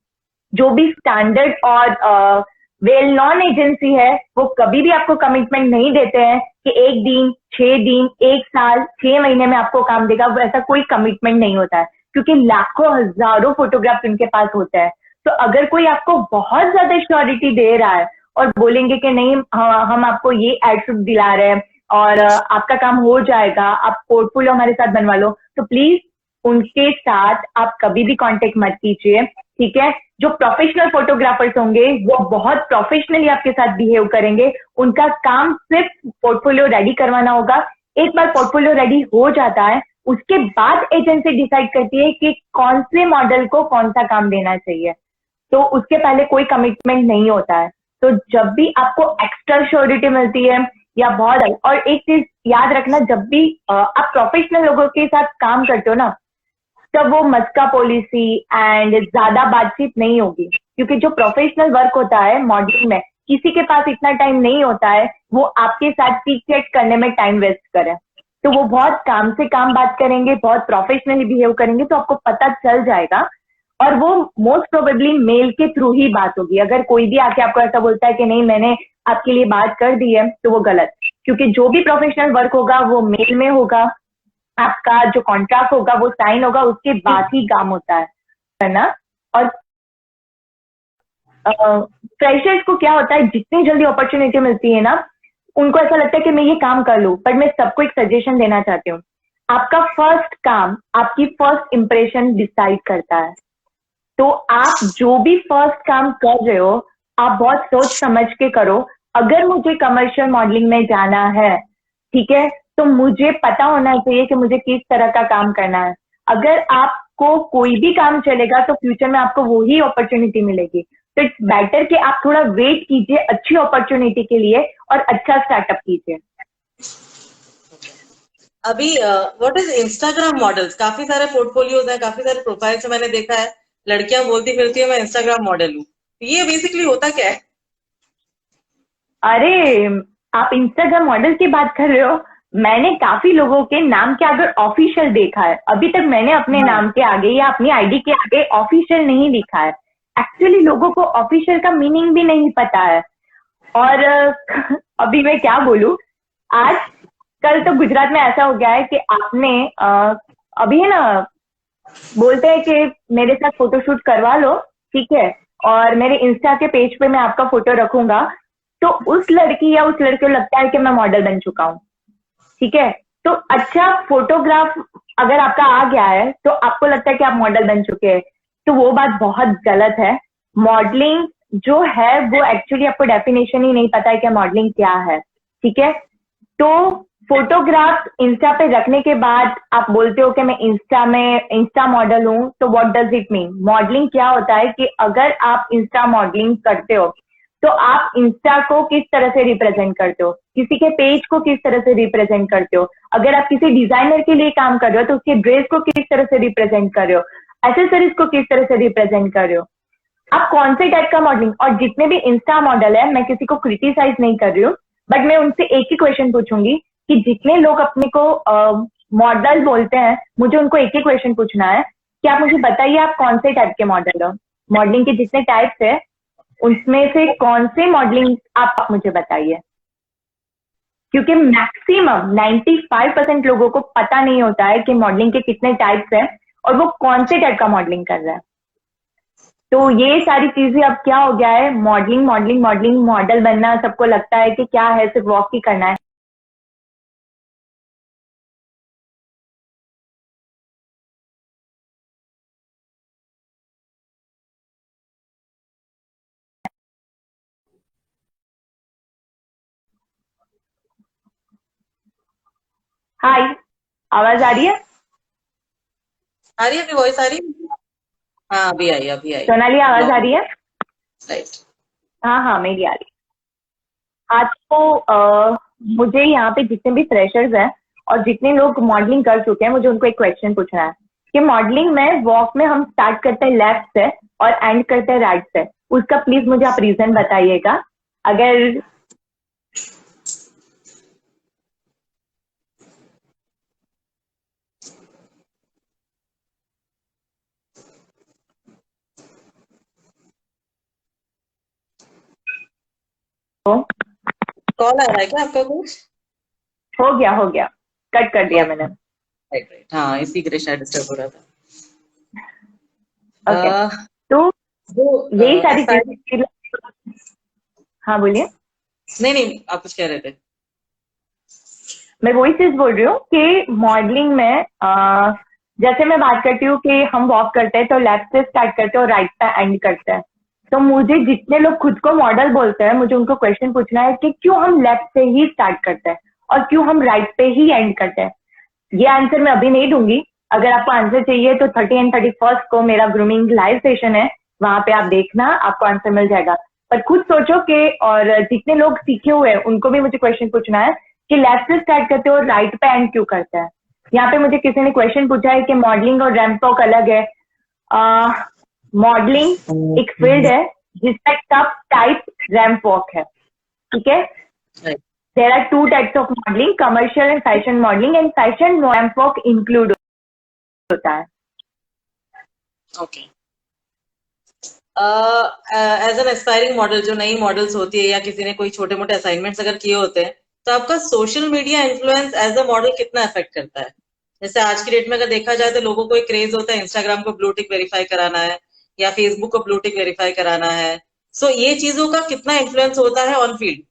जो भी स्टैंडर्ड और वेल नॉन एजेंसी है वो कभी भी आपको कमिटमेंट नहीं देते हैं कि 1 दिन, 6 दिन, 1 साल, 6 महीने में आपको काम देगा। वैसा कोई कमिटमेंट नहीं होता है, क्योंकि लाखों हजारों फोटोग्राफ उनके पास होते हैं। तो अगर कोई आपको बहुत ज्यादा श्योरिटी दे रहा है और बोलेंगे कि नहीं हम आपको ये एड शूट दिला रहे हैं और आपका काम हो जाएगा, आप पोर्टफोलियो हमारे साथ बनवा लो, तो प्लीज उनके साथ आप कभी भी कांटेक्ट मत कीजिए। ठीक है, जो प्रोफेशनल फोटोग्राफर्स होंगे वो बहुत प्रोफेशनली आपके साथ बिहेव करेंगे। उनका काम सिर्फ पोर्टफोलियो रेडी करवाना होगा। एक बार पोर्टफोलियो रेडी हो जाता है उसके बाद एजेंसी डिसाइड करती है कि कौन से मॉडल को कौन सा काम देना चाहिए। तो उसके पहले कोई कमिटमेंट नहीं होता है। तो जब भी आपको एक्स्ट्रा श्योरिटी मिलती है या बहुत, और एक चीज याद रखना, जब भी आप प्रोफेशनल लोगों के साथ काम करते हो ना, तब वो मस्का पॉलिसी एंड ज्यादा बातचीत नहीं होगी। क्योंकि जो प्रोफेशनल वर्क होता है मॉडलिंग में, किसी के पास इतना टाइम नहीं होता है वो आपके साथ चिट चैट करने में टाइम वेस्ट करे। तो वो बहुत काम से काम बात करेंगे, बहुत प्रोफेशनली बिहेव करेंगे, तो आपको पता चल जाएगा। और वो मोस्ट प्रोबेबली मेल के थ्रू ही बात होगी। अगर कोई भी आके आपको ऐसा बोलता है कि नहीं मैंने आपके लिए बात कर दी है, तो वो गलत। क्योंकि जो भी प्रोफेशनल वर्क होगा वो मेल में होगा। आपका जो कॉन्ट्रैक्ट होगा वो साइन होगा, उसके बाद ही काम होता है ना। और फ्रेशर्स को क्या होता है, जितनी जल्दी अपॉर्चुनिटी मिलती है ना, उनको ऐसा लगता है कि मैं ये काम कर लूं। पर मैं सबको एक सजेशन देना चाहती हूँ, आपका फर्स्ट काम, आपकी फर्स्ट इंप्रेशन डिसाइड करता है। तो आप जो भी फर्स्ट काम कर रहे हो आप बहुत सोच समझ के करो। अगर मुझे कमर्शियल मॉडलिंग में जाना है, ठीक है, तो मुझे पता होना चाहिए कि मुझे किस तरह का काम करना है। अगर आपको कोई भी काम चलेगा तो फ्यूचर में आपको वही अपॉर्चुनिटी मिलेगी। तो इट्स बेटर कि आप थोड़ा वेट कीजिए अच्छी अपॉर्चुनिटी के लिए और अच्छा स्टार्टअप कीजिए। अभी व्हाट इज इंस्टाग्राम मॉडल्स? काफी सारे पोर्टफोलियोज हैं, काफी सारे प्रोफाइल्स मैंने देखा है, लड़कियां बोलती फिरती है मैं इंस्टाग्राम मॉडल हूँ। ये बेसिकली होता क्या है? अरे, आप इंस्टाग्राम मॉडल की बात कर रहे हो। मैंने काफी लोगों के नाम के आगे ऑफिशियल देखा है। अभी तक मैंने अपने हाँ। नाम के आगे या अपनी आईडी के आगे ऑफिशियल नहीं लिखा है। एक्चुअली लोगों को ऑफिशियल का मीनिंग भी नहीं पता है। और अभी मैं क्या बोलूं, आज कल तो गुजरात में ऐसा हो गया है कि आपने अभी है ना, बोलते हैं कि मेरे साथ फोटोशूट करवा लो, ठीक है, और मेरे इंस्टा के पेज पे मैं आपका फोटो रखूंगा। तो उस लड़की या उस लड़के को लगता है कि मैं मॉडल बन चुका हूँ। ठीक है, तो अच्छा फोटोग्राफ अगर आपका आ गया है तो आपको लगता है कि आप मॉडल बन चुके हैं, तो वो बात बहुत गलत है। मॉडलिंग जो है वो एक्चुअली आपको डेफिनेशन ही नहीं पता है कि मॉडलिंग क्या है। ठीक है, तो फोटोग्राफ इंस्टा पे रखने के बाद आप बोलते हो कि मैं इंस्टा मॉडल हूँ, तो what does it mean? Modelling क्या होता है कि अगर आप इंस्टा मॉडलिंग करते हो तो आप इंस्टा को किस तरह से रिप्रेजेंट करते हो, किसी के पेज को किस तरह से रिप्रेजेंट करते हो, अगर आप किसी डिजाइनर के लिए काम कर रहे हो तो उसके ड्रेस को किस तरह से रिप्रेजेंट कर रहे हो, एसेसरीज को किस तरह से रिप्रेजेंट कर रहे हो, आप कौन से टाइप का मॉडलिंग। और जितने भी इंस्टा मॉडल है, मैं किसी को क्रिटिसाइज नहीं कर रही हूँ, बट मैं उनसे एक ही क्वेश्चन पूछूंगी कि जितने लोग अपने को मॉडल बोलते हैं, मुझे उनको एक ही क्वेश्चन पूछना है कि आप मुझे बताइए आप कौन से टाइप के मॉडल हो, मॉडलिंग के जितने टाइप्स है उसमें से कौन से मॉडलिंग आप मुझे बताइए, क्योंकि मैक्सिमम 95% लोगों को पता नहीं होता है कि मॉडलिंग के कितने टाइप्स हैं और वो कौन से टाइप का मॉडलिंग कर रहा है। तो ये सारी चीजें अब क्या हो गया है, मॉडलिंग मॉडलिंग मॉडलिंग, मॉडल बनना सबको लगता है कि क्या है, सिर्फ वॉक ही करना है। हाय, आवाज आ रही है? आ रही है अभी वॉइस आ रही है? हाँ अभी आई अभी आई। सोनाली आवाज आ रही है? राइट। हाँ हाँ मेरी आ रही है। आज तो मुझे यहाँ पे जितने भी फ्रेशर्स हैं और जितने लोग मॉडलिंग कर चुके हैं, मुझे उनको एक क्वेश्चन पूछना है कि मॉडलिंग में वॉक में हम स्टार्ट करते हैं लेफ्ट से और एंड करते हैं राइट से, उसका प्लीज मुझे आप रीजन बताइएगा। अगर हो कॉल आ रहा है क्या आपका कुछ? हो गया, कट कर दिया मैंने। राइट राइट, हाँ इसी के लिए शायद डिस्टर्ब हो रहा था। ओके, अह, तो जो यही सारी aspiring- चीजें। हाँ बोलिए। नहीं नहीं, आप कुछ कह रहे थे। मैं वही चीज बोल रही हूँ कि मॉडलिंग में जैसे मैं बात करती हूँ कि हम वॉक करते हैं तो लेफ्ट से स्टार्ट करते हैं और राइट पे एंड करते हैं, तो मुझे जितने लोग खुद को मॉडल बोलते हैं, मुझे उनको क्वेश्चन पूछना है कि क्यों हम लेफ्ट से ही स्टार्ट करते हैं और क्यों हम राइट पे ही एंड करते हैं। ये आंसर मैं अभी नहीं दूंगी, अगर आपको आंसर चाहिए तो 30 एंड 31 को मेरा ग्रूमिंग लाइव सेशन है, वहां पे आप देखना, आपको आंसर मिल जाएगा। पर खुद सोचो कि, और जितने लोग सीखे हुए हैं उनको भी मुझे क्वेश्चन पूछना है कि लेफ्ट से स्टार्ट करते हो और राइट पे एंड क्यों करते हैं। यहाँ पे मुझे किसी ने क्वेश्चन पूछा है कि मॉडलिंग और रैंप वॉक अलग है। मॉडलिंग एक फील्ड है जिसका सब टाइप रैंप वॉक है, ठीक है। Right. There are two types of modeling, commercial and fashion modeling, and fashion ramp walk include होता है। Okay. As an aspiring model, जो नई मॉडल्स होती है या किसी ने कोई छोटे मोटे असाइनमेंट्स अगर किए होते हैं, तो आपका social media influence as a model कितना अफेक्ट करता है? जैसे आज की डेट में अगर देखा जाए तो लोगों को एक क्रेज होता है इंस्टाग्राम को ब्लू टिक वेरीफाई कराना है या फेसबुक को ब्लू टिक वेरीफाई कराना है। सो ये चीजों का कितना इन्फ्लुएंस होता है ऑन फील्ड?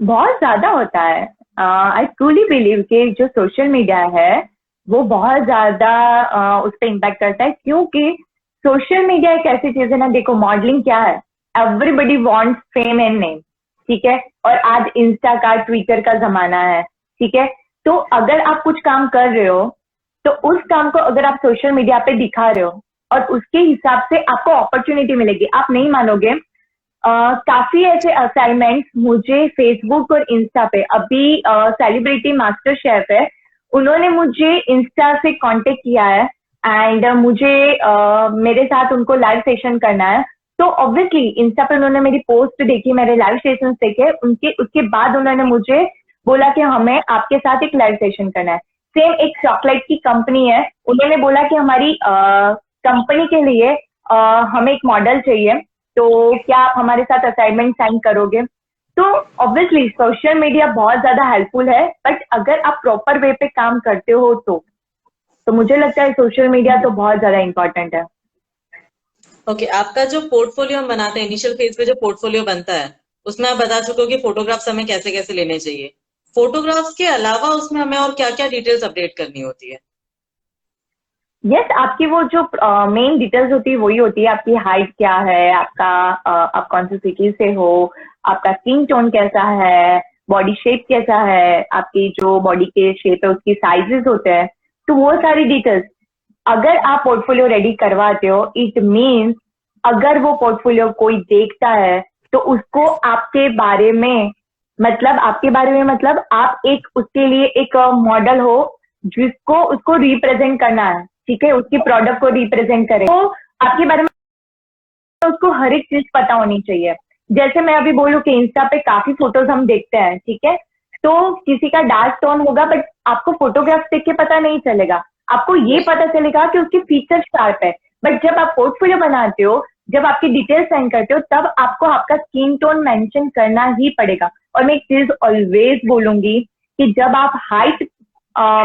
बहुत ज्यादा होता है। आई ट्रूली बिलीव कि जो सोशल मीडिया है वो बहुत ज्यादा उस पर इम्पैक्ट करता है, क्योंकि सोशल मीडिया एक ऐसी चीज है ना, देखो मॉडलिंग क्या है, everybody wants fame and name, ठीक है। और आज इंस्टा का ट्विटर का जमाना है, ठीक है। तो अगर आप कुछ काम कर रहे हो तो उस काम को अगर आप सोशल मीडिया पे दिखा रहे हो और उसके हिसाब से आपको अपॉर्चुनिटी मिलेगी। आप नहीं मानोगे, काफी ऐसे असाइनमेंट्स मुझे फेसबुक और इंस्टा पे, अभी सेलिब्रिटी मास्टर शेफ है, उन्होंने मुझे इंस्टा से कांटेक्ट किया है एंड मुझे मेरे साथ उनको लाइव सेशन करना है। तो ऑब्वियसली इंस्टा पे उन्होंने मेरी पोस्ट देखी, मेरे लाइव सेशन देखे, उनके उसके बाद उन्होंने मुझे बोला कि हमें आपके साथ एक लाइव सेशन करना है। सेम एक चॉकलेट की कंपनी है, उन्होंने बोला कि हमारी कंपनी के लिए हमें एक मॉडल चाहिए, तो क्या आप हमारे साथ असाइनमेंट साइन करोगे। तो ऑब्वियसली सोशल मीडिया बहुत ज्यादा हेल्पफुल है, बट अगर आप प्रॉपर वे पे काम करते हो तो मुझे लगता है सोशल मीडिया तो बहुत ज्यादा इंपॉर्टेंट है। ओके, आपका जो पोर्टफोलियो हम बनाते हैं, इनिशियल फेज पे जो पोर्टफोलियो बनता है, उसमें आप बता चुके हो कि फोटोग्राफ्स हमें कैसे कैसे लेने चाहिए। फोटोग्राफ्स के अलावा उसमें हमें और क्या क्या डिटेल्स अपडेट करनी होती है? यस, आपकी वो जो मेन डिटेल्स होती है वही होती है, आपकी हाइट क्या है, आपका आप कौन सी सिटी से हो, आपका स्किन टोन कैसा है, बॉडी शेप कैसा है, आपकी जो बॉडी के शेप है उसकी साइजेस होते हैं, तो वो सारी डिटेल्स अगर आप पोर्टफोलियो रेडी करवाते हो, इट मीन्स अगर वो पोर्टफोलियो कोई देखता है तो उसको आपके बारे में, मतलब आपके बारे में मतलब आप एक उसके लिए एक मॉडल हो जिसको उसको रिप्रेजेंट करना है, ठीक है, उसकी प्रोडक्ट को रिप्रेजेंट करे, तो आपके बारे में उसको हर एक चीज पता होनी चाहिए। जैसे मैं अभी बोलूँ कि इंस्टा पे काफी फोटोज हम देखते हैं, ठीक है, तो किसी का डार्क टोन होगा बट आपको फोटोग्राफ देख के पता नहीं चलेगा, आपको ये पता चलेगा कि उसकी फीचर शार्प है। बट जब आप पोर्टफोलियो बनाते हो, जब आपकी डिटेल सेंड करते हो, तब आपको आपका स्किन टोन मेंशन करना ही पड़ेगा। और मैं एक चीज ऑलवेज बोलूंगी कि जब आप हाइट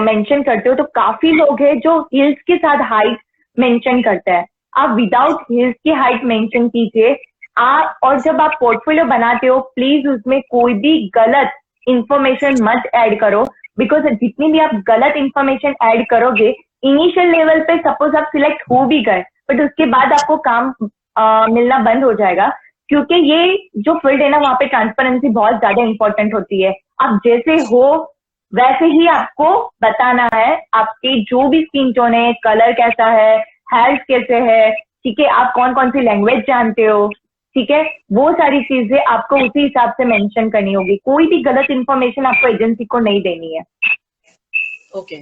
मेंशन करते हो, तो काफी लोग हैं जो हिल्स के साथ हाइट मेंशन करते हैं। आप विदाउट हिल्स की हाइट मेंशन कीजिए। आप और जब आप पोर्टफोलियो बनाते हो, प्लीज उसमें कोई भी गलत इंफॉर्मेशन मत ऐड करो, बिकॉज जितनी भी आप गलत इंफॉर्मेशन ऐड करोगे, इनिशियल लेवल पे सपोज आप सिलेक्ट हो भी गए, बट उसके बाद आपको काम मिलना बंद हो जाएगा। क्योंकि ये जो फील्ड है ना, वहाँ पे ट्रांसपेरेंसी बहुत ज्यादा इंपॉर्टेंट होती है। आप जैसे हो वैसे ही आपको बताना है, आपकी जो भी स्किन टोन है, कलर कैसा है, हेल्थ कैसे है, ठीक है, आप कौन कौन सी लैंग्वेज जानते हो, ठीक है, वो सारी चीजें आपको उसी हिसाब से मेंशन करनी होगी। कोई भी गलत इंफॉर्मेशन आपको एजेंसी को नहीं देनी है। ओके।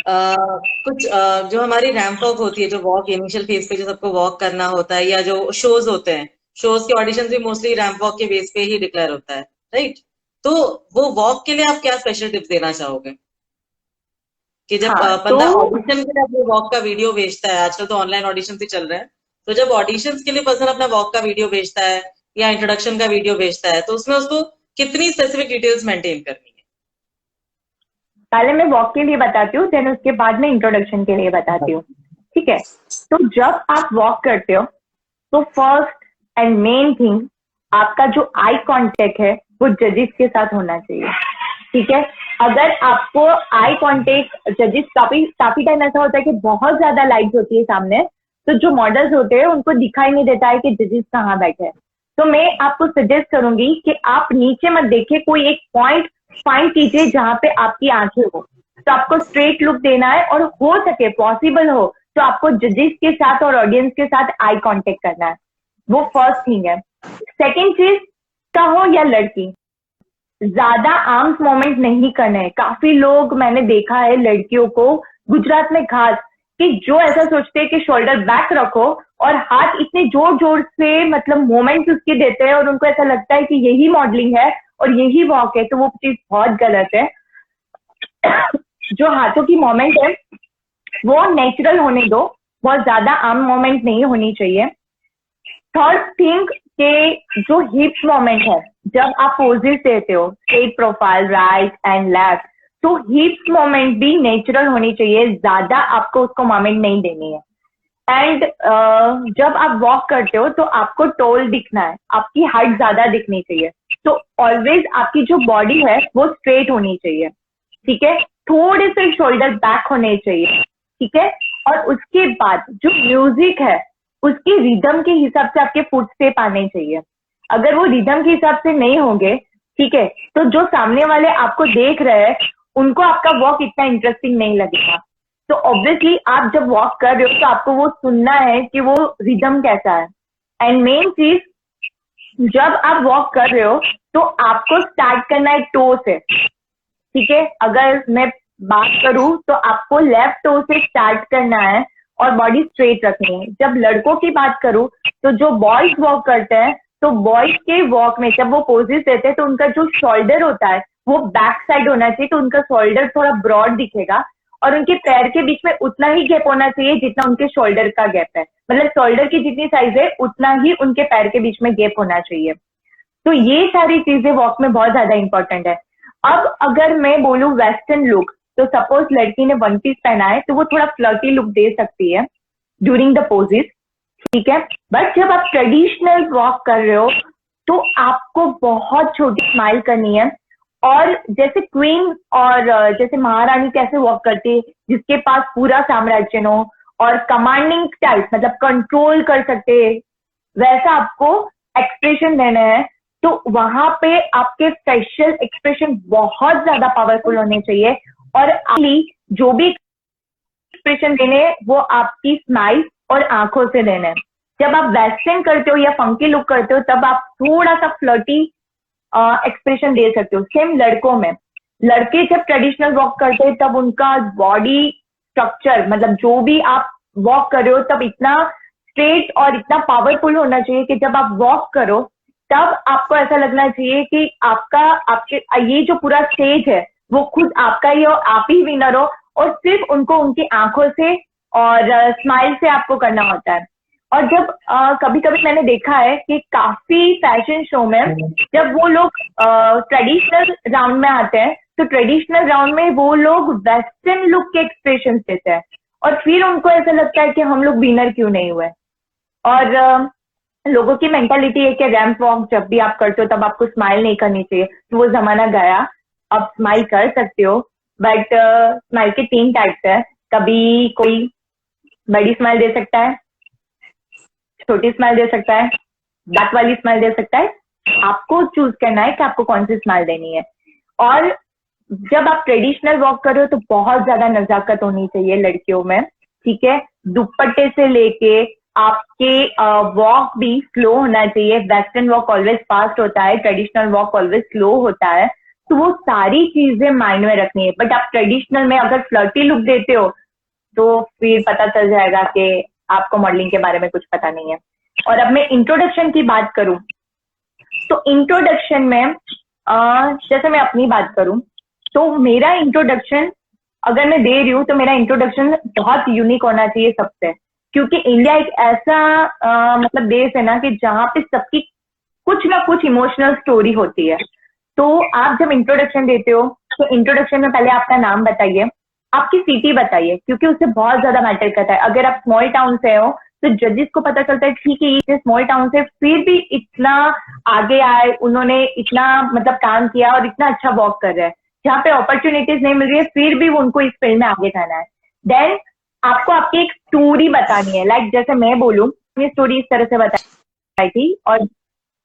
कुछ जो हमारी रैंप वॉक होती है, जो वॉक इनिशियल फेज पे जो सबको वॉक करना होता है, या जो शोज होते हैं, शोज के ऑडिशन भी मोस्टली रैंप वॉक के बेस पे ही डिक्लेयर होता है, राइट? तो वो वॉक के लिए आप क्या स्पेशल टिप्स देना चाहोगे कि जब हाँ, बंदा तो ऑडिशन के लिए अपने वॉक का वीडियो भेजता है, आजकल तो ऑनलाइन ऑडिशन ही चल रहे हैं, तो जब ऑडिशंस के लिए पर्सन अपना वॉक का वीडियो भेजता है या इंट्रोडक्शन का वीडियो भेजता है, तो उसमें उसको कितनी स्पेसिफिक डिटेल्स मेंटेन करनी है? पहले मैं वॉक के लिए बताती हूँ, देन उसके बाद में इंट्रोडक्शन के लिए बताती हूँ, ठीक है। तो जब आप वॉक करते हो, तो फर्स्ट एंड मेन थिंग, आपका जो आई कांटेक्ट है वो जजेस के साथ होना चाहिए, ठीक है। अगर आपको आई कांटेक्ट जजेस, काफी टाइम ऐसा होता है कि बहुत ज्यादा लाइट्स होती है सामने, तो जो मॉडल्स होते हैं उनको दिखाई नहीं देता है कि जजेस कहाँ बैठे हैं। तो मैं आपको सजेस्ट करूंगी कि आप नीचे मत देखिए, कोई एक पॉइंट फाइंड कीजिए जहां पे आपकी आंखें हो। तो आपको स्ट्रेट लुक देना है, और हो सके पॉसिबल हो तो आपको जजेस के साथ और ऑडियंस के साथ आई कांटेक्ट करना है। वो फर्स्ट थिंग है। सेकेंड चीज, का हो या लड़की, ज्यादा आर्म्स मोमेंट नहीं करना है। काफी लोग मैंने देखा है लड़कियों को गुजरात में खास, कि जो ऐसा सोचते हैं कि शोल्डर बैक रखो और हाथ इतने जोर जोर से मतलब मोमेंट्स उसके देते हैं, और उनको ऐसा लगता है कि यही मॉडलिंग है और यही वॉक है। तो वो चीज बहुत गलत है। जो हाथों की मोमेंट है वो नेचुरल होने दो, बहुत ज्यादा आर्म मोमेंट नहीं होनी चाहिए। थर्ड थिंग के जो हिप्स मोमेंट है, जब आप पोजेस देते हो straight profile right and left, तो हिप्स मोमेंट भी नेचुरल होनी चाहिए, ज्यादा आपको उसको मोमेंट नहीं देनी है। एंड जब आप वॉक करते हो तो आपको टोल दिखना है, आपकी हाइट ज्यादा दिखनी चाहिए। तो ऑलवेज आपकी जो बॉडी है वो स्ट्रेट होनी चाहिए, ठीक है। थोड़े से शोल्डर बैक होने चाहिए, ठीक है। और उसके बाद जो म्यूजिक है उसकी रिदम के हिसाब से आपके फुट स्टेप आने चाहिए। अगर वो रिदम के हिसाब से नहीं होंगे, ठीक है, तो जो सामने वाले आपको देख रहे हैं उनको आपका वॉक इतना इंटरेस्टिंग नहीं लगेगा। तो ऑब्वियसली आप जब वॉक कर रहे हो तो आपको वो सुनना है कि वो रिदम कैसा है। एंड मेन चीज, जब आप वॉक कर रहे हो तो आपको स्टार्ट करना है टो से, ठीक है। अगर मैं बात करूं तो आपको लेफ्ट टो से स्टार्ट करना है और बॉडी स्ट्रेट रखनी है। जब लड़कों की बात करूं तो जो बॉयज वॉक करते हैं, तो बॉयज के वॉक में जब वो पोजेस देते हैं तो उनका जो शोल्डर होता है वो बैक साइड होना चाहिए, तो उनका शोल्डर थोड़ा ब्रॉड दिखेगा, और उनके पैर के बीच में उतना ही गैप होना चाहिए जितना उनके शोल्डर का गैप है। मतलब शोल्डर की जितनी साइज है उतना ही उनके पैर के बीच में गैप होना चाहिए। तो ये सारी चीजें वॉक में बहुत ज्यादा इंपॉर्टेंट है। अब अगर मैं बोलूं वेस्टर्न लुक, तो सपोज लड़की ने वन पीस पहना है तो वो थोड़ा फ्लर्टी लुक दे सकती है ड्यूरिंग द पोजेस, ठीक है। बट जब आप ट्रेडिशनल वॉक कर रहे हो तो आपको बहुत छोटी स्माइल करनी है, और जैसे क्वीन और जैसे महारानी कैसे वॉक करती है, जिसके पास पूरा साम्राज्य हो और कमांडिंग टाइप, मतलब कंट्रोल कर सकते हैं, वैसा आपको एक्सप्रेशन देना है। तो वहां पे आपके फेशियल एक्सप्रेशन बहुत ज्यादा पावरफुल होने चाहिए, और जो भी एक्सप्रेशन देने हैं वो आपकी स्माइल और आंखों से देने हैं। जब आप वेस्टर्न करते हो या फंकी लुक करते हो तब आप थोड़ा सा फ्लर्टी एक्सप्रेशन दे सकते हो। सेम लड़कों में, लड़के जब ट्रेडिशनल वॉक करते हैं तब उनका बॉडी स्ट्रक्चर, मतलब जो भी आप वॉक कर रहे हो तब इतना स्ट्रेट और इतना पावरफुल होना चाहिए कि जब आप वॉक करो तब आपको ऐसा लगना चाहिए कि आपके ये जो पूरा स्टेज है वो खुद आपका ही हो, आप ही विनर हो, और सिर्फ उनको उनकी आंखों से और स्माइल से आपको करना होता है। और जब कभी कभी मैंने देखा है कि काफी फैशन शो में जब वो लोग ट्रेडिशनल राउंड में आते हैं तो ट्रेडिशनल राउंड में वो लोग वेस्टर्न लुक के एक्सप्रेशन देते हैं और फिर उनको ऐसा लगता है कि हम लोग विनर क्यों नहीं हुए। और लोगों की मेंटालिटी है कि रैंप वॉक जब भी आप करते हो तब आपको स्माइल नहीं करनी चाहिए, तो वो जमाना गया। आप स्माइल कर सकते हो बट स्माइल के 3 टाइप्स है। कभी कोई बड़ी स्माइल दे सकता है, छोटी स्माइल दे सकता है, दांत वाली स्माइल दे सकता है। आपको चूज करना है कि आपको कौन सी स्माइल देनी है। और जब आप ट्रेडिशनल वॉक कर रहे हो तो बहुत ज्यादा नजाकत होनी चाहिए लड़कियों में, ठीक है। दुपट्टे से लेके आपके वॉक भी स्लो होना चाहिए। वेस्टर्न वॉक ऑलवेज फास्ट होता है, ट्रेडिशनल वॉक ऑलवेज स्लो होता है, तो वो सारी चीजें माइंड में रखनी है। बट आप ट्रेडिशनल में अगर फ्लर्टी लुक देते हो तो फिर पता चल जाएगा कि आपको मॉडलिंग के बारे में कुछ पता नहीं है। और अब मैं इंट्रोडक्शन की बात करूं तो इंट्रोडक्शन में जैसे मैं अपनी बात करूं तो मेरा इंट्रोडक्शन अगर मैं दे रही हूँ तो मेरा इंट्रोडक्शन बहुत यूनिक होना चाहिए सबसे, क्योंकि इंडिया एक ऐसा मतलब देश है ना कि जहाँ पे सबकी कुछ ना कुछ इमोशनल स्टोरी होती है। तो आप जब इंट्रोडक्शन देते हो तो इंट्रोडक्शन में पहले आपका नाम बताइए, आपकी सिटी बताइए, क्योंकि उससे बहुत ज्यादा मैटर करता है। अगर आप स्मॉल टाउन से हो तो जजेस को पता चलता है ठीक है ये स्मॉल टाउन से फिर भी इतना आगे आए, उन्होंने इतना मतलब काम किया और इतना अच्छा वॉक कर रहे हैं। जहाँ पे अपॉर्चुनिटीज नहीं मिल रही है फिर भी उनको इस फील्ड में आगे जाना है। देन आपको आपकी एक स्टोरी बतानी है। लाइक जैसे मैं बोलूँ, ये स्टोरी इस तरह से बताई थी, और